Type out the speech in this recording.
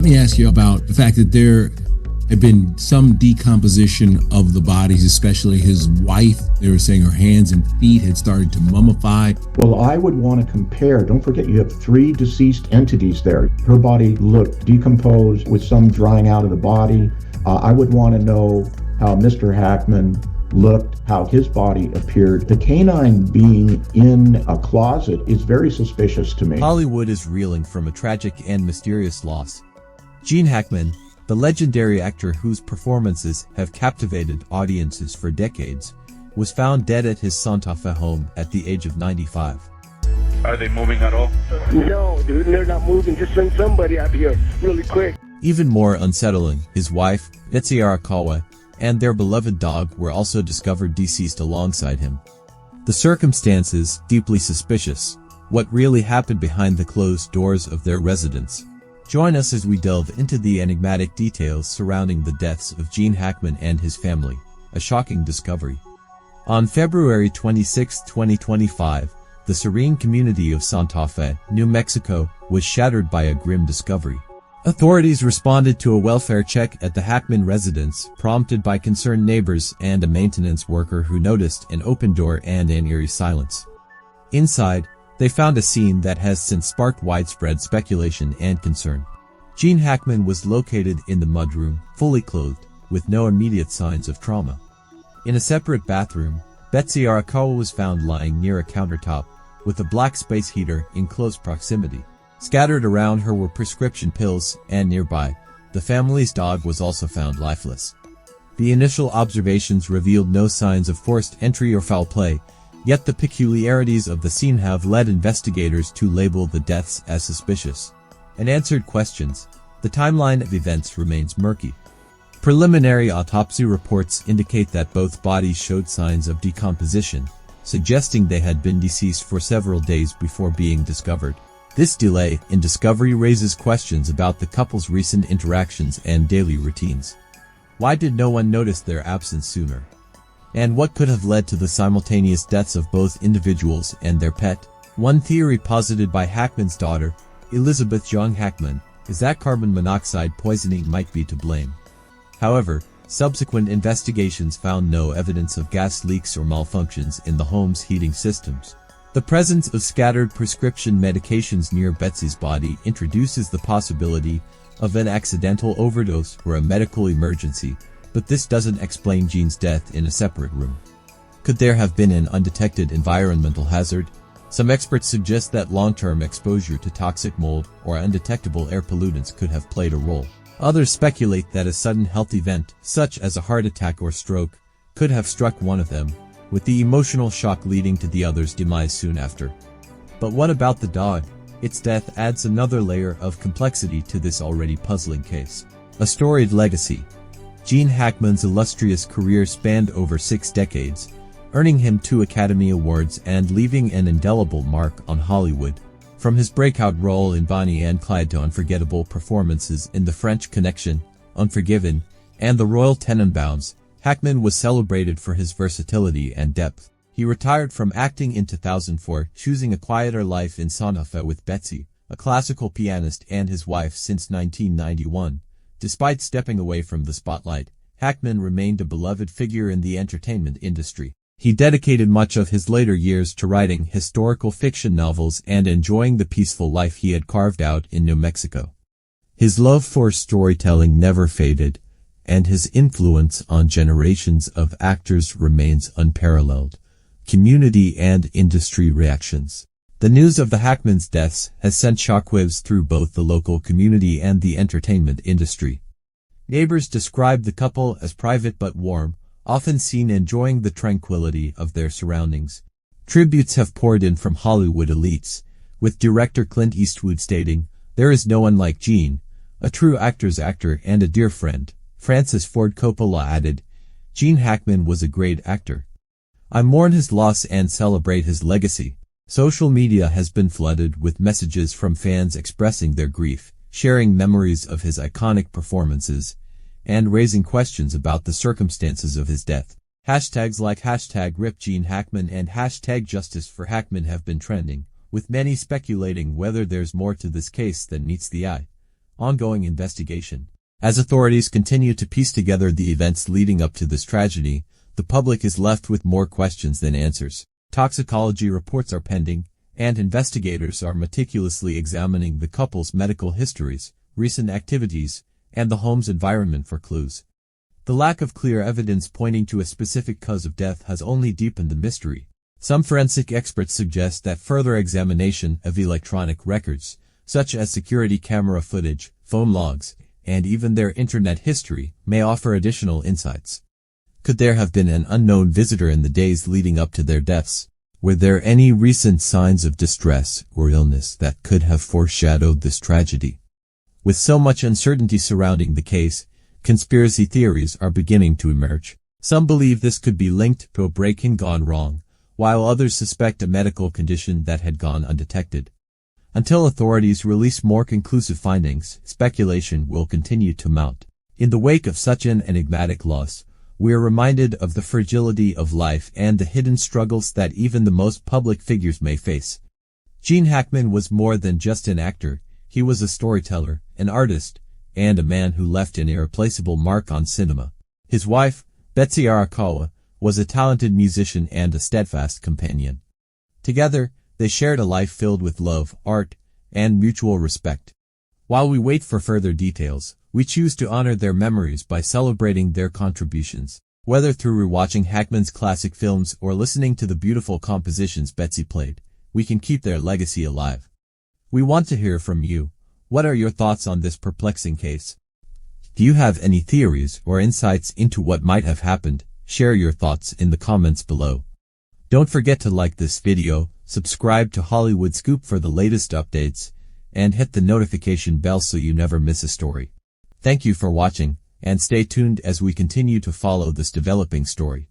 Let me ask you about the fact that there had been some decomposition of the bodies, especially his wife. They were saying her hands and feet had started to mummify. Well, I would want to compare. Don't forget, you have 3 deceased entities there. Her body looked decomposed with some drying out of the body. I would want to know how Mr. Hackman looked, how his body appeared. The canine being in a closet is very suspicious to me. Hollywood is reeling from a tragic and mysterious loss. Gene Hackman, the legendary actor whose performances have captivated audiences for decades, was found dead at his Santa Fe home at the age of 95. Are they moving at all? No, dude, they're not moving. Just send somebody out here really quick. Even more unsettling, his wife, Betsy Arakawa, and their beloved dog were also discovered deceased alongside him. The circumstances deeply suspicious. What really happened behind the closed doors of their residence? Join us as we delve into the enigmatic details surrounding the deaths of Gene Hackman and his family, a shocking discovery. On February 26, 2025, the serene community of Santa Fe, New Mexico, was shattered by a grim discovery. Authorities responded to a welfare check at the Hackman residence, prompted by concerned neighbors and a maintenance worker who noticed an open door and an eerie silence. Inside, they found a scene that has since sparked widespread speculation and concern. Gene Hackman was located in the mudroom, fully clothed, with no immediate signs of trauma. In a separate bathroom, Betsy Arakawa was found lying near a countertop, with a black space heater in close proximity. Scattered around her were prescription pills, and nearby, the family's dog was also found lifeless. The initial observations revealed no signs of forced entry or foul play, yet the peculiarities of the scene have led investigators to label the deaths as suspicious. Unanswered questions. The timeline of events remains murky. Preliminary autopsy reports indicate that both bodies showed signs of decomposition, suggesting they had been deceased for several days before being discovered. This delay in discovery raises questions about the couple's recent interactions and daily routines. Why did no one notice their absence sooner? And what could have led to the simultaneous deaths of both individuals and their pet? One theory posited by Hackman's daughter, Elizabeth Young Hackman, is that carbon monoxide poisoning might be to blame. However, subsequent investigations found no evidence of gas leaks or malfunctions in the home's heating systems. The presence of scattered prescription medications near Betsy's body introduces the possibility of an accidental overdose or a medical emergency, but this doesn't explain Gene's death in a separate room. Could there have been an undetected environmental hazard? Some experts suggest that long-term exposure to toxic mold or undetectable air pollutants could have played a role. Others speculate that a sudden health event, such as a heart attack or stroke, could have struck one of them, with the emotional shock leading to the other's demise soon after. But what about the dog? Its death adds another layer of complexity to this already puzzling case. A storied legacy. Gene Hackman's illustrious career spanned over 6 decades, earning him 2 Academy Awards and leaving an indelible mark on Hollywood. From his breakout role in Bonnie and Clyde to unforgettable performances in The French Connection, Unforgiven, and The Royal Tenenbaums, Hackman was celebrated for his versatility and depth. He retired from acting in 2004, choosing a quieter life in Santa Fe with Betsy, a classical pianist, and his wife since 1991. Despite stepping away from the spotlight, Hackman remained a beloved figure in the entertainment industry. He dedicated much of his later years to writing historical fiction novels and enjoying the peaceful life he had carved out in New Mexico. His love for storytelling never faded, and his influence on generations of actors remains unparalleled. Community and industry reactions. The news of the Hackman's deaths has sent shockwaves through both the local community and the entertainment industry. Neighbors describe the couple as private but warm, often seen enjoying the tranquility of their surroundings. Tributes have poured in from Hollywood elites, with director Clint Eastwood stating, "There is no one like Gene, a true actor's actor and a dear friend." Francis Ford Coppola added, "Gene Hackman was a great actor. I mourn his loss and celebrate his legacy." Social media has been flooded with messages from fans expressing their grief, sharing memories of his iconic performances, and raising questions about the circumstances of his death. Hashtags like #RIPGeneHackman and #JusticeForHackman have been trending, with many speculating whether there's more to this case than meets the eye. ongoing investigation. As authorities continue to piece together the events leading up to this tragedy, the public is left with more questions than answers. Toxicology reports are pending, and investigators are meticulously examining the couple's medical histories, recent activities, and the home's environment for clues. The lack of clear evidence pointing to a specific cause of death has only deepened the mystery. Some forensic experts suggest that further examination of electronic records, such as security camera footage, phone logs, and even their internet history, may offer additional insights. Could there have been an unknown visitor in the days leading up to their deaths? Were there any recent signs of distress or illness that could have foreshadowed this tragedy? With so much uncertainty surrounding the case, conspiracy theories are beginning to emerge. Some believe this could be linked to a break-in gone wrong, while others suspect a medical condition that had gone undetected. Until authorities release more conclusive findings, speculation will continue to mount. In the wake of such an enigmatic loss, we are reminded of the fragility of life and the hidden struggles that even the most public figures may face. Gene Hackman was more than just an actor. He was a storyteller, an artist, and a man who left an irreplaceable mark on cinema. His wife, Betsy Arakawa, was a talented musician and a steadfast companion. Together, they shared a life filled with love, art, and mutual respect. While we wait for further details, we choose to honor their memories by celebrating their contributions. Whether through rewatching Hackman's classic films or listening to the beautiful compositions Betsy played, we can keep their legacy alive. We want to hear from you. What are your thoughts on this perplexing case? Do you have any theories or insights into what might have happened? Share your thoughts in the comments below. Don't forget to like this video, subscribe to Hollywood Scoop for the latest updates, and hit the notification bell so you never miss a story. Thank you for watching, and stay tuned as we continue to follow this developing story.